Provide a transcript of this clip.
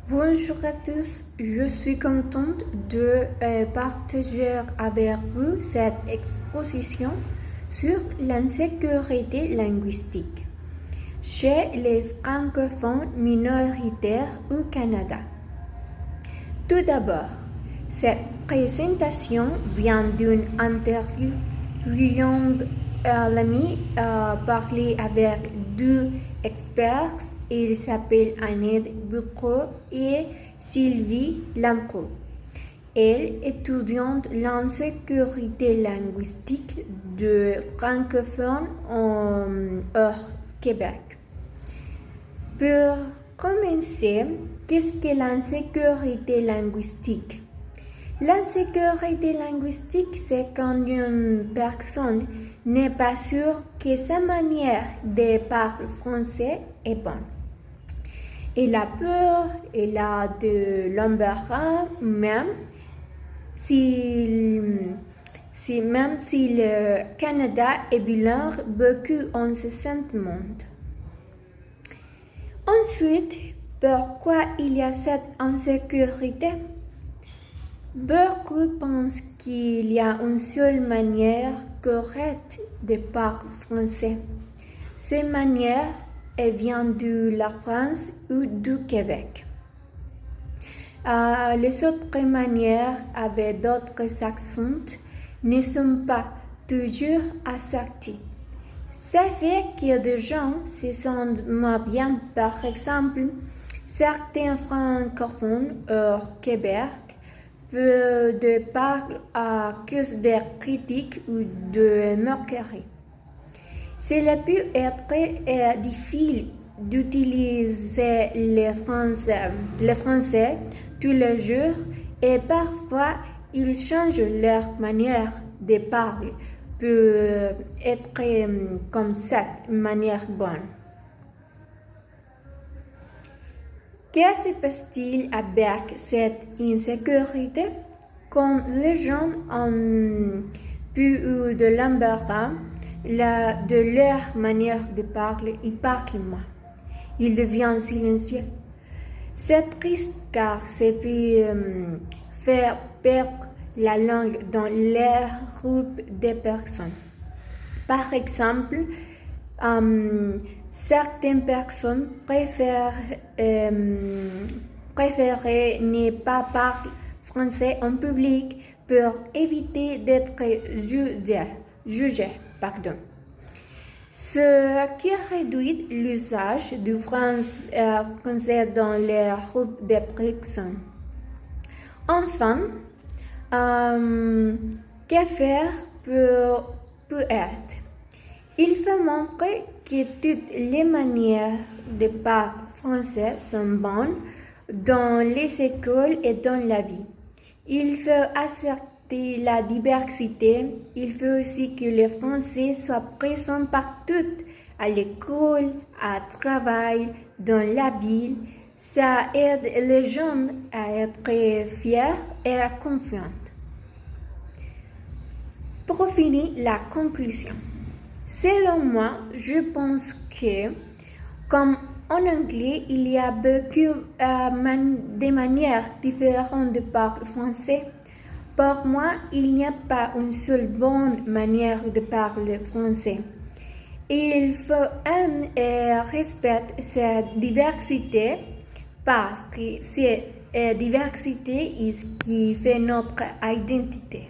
Bonjour à tous, je suis contente de partager avec vous cette exposition sur l'insécurité linguistique chez les francophones minoritaires au Canada. Tout d'abord, cette présentation vient d'une interview où l'ami parlé avec deux experts. Ils s'appellent Annette Bourreau et Sylvie Lampreau. Elle étudiante en sécurité linguistique de francophones hors Québec. Pour commencer, qu'est-ce que l'insécurité linguistique? L'insécurité linguistique, c'est quand une personne n'est pas sûre que sa manière de parler français est bonne. Elle a peur, elle a de l'embarras, même si le Canada est bilingue, beaucoup en se sentent monde. Ensuite, pourquoi il y a cette insécurité? Beaucoup pensent qu'il y a une seule manière correcte de parler français. Cette manière vient de la France ou du Québec. Les autres manières avec d'autres accents ne sont pas toujours acceptées. Ça fait que des gens se sentent moins bien. Par exemple, certains francophones hors Québec peuvent parler à cause de critiques ou de moqueries. Cela peut être difficile d'utiliser le français tous les jours et parfois ils changent leur manière de parler pour être comme cette manière bonne. Que se passe-t-il avec cette insécurité? Quand les gens ont peu de l'embarras de leur manière de parler, ils parlent moins. Ils deviennent silencieux. C'est triste car ça peut faire perdre la langue dans leur groupe de personnes. Par exemple, certaines personnes préfèrent ne pas parler français en public pour éviter d'être jugés. Ce qui réduit l'usage du français dans les groupes de personnes. Enfin, que faire peut être? Il faut montrer que toutes les manières de parler français sont bonnes dans les écoles et dans la vie. Il faut accepter la diversité. Il faut aussi que le français soit présent partout, à l'école, à travail, dans la ville. Ça aide les gens à être fiers et confiants. Pour finir, la conclusion. Selon moi, je pense que, comme en anglais, il y a beaucoup de manières différentes de parler français. Pour moi, il n'y a pas une seule bonne manière de parler français. Il faut aimer et respecter cette diversité parce que cette diversité est ce qui fait notre identité.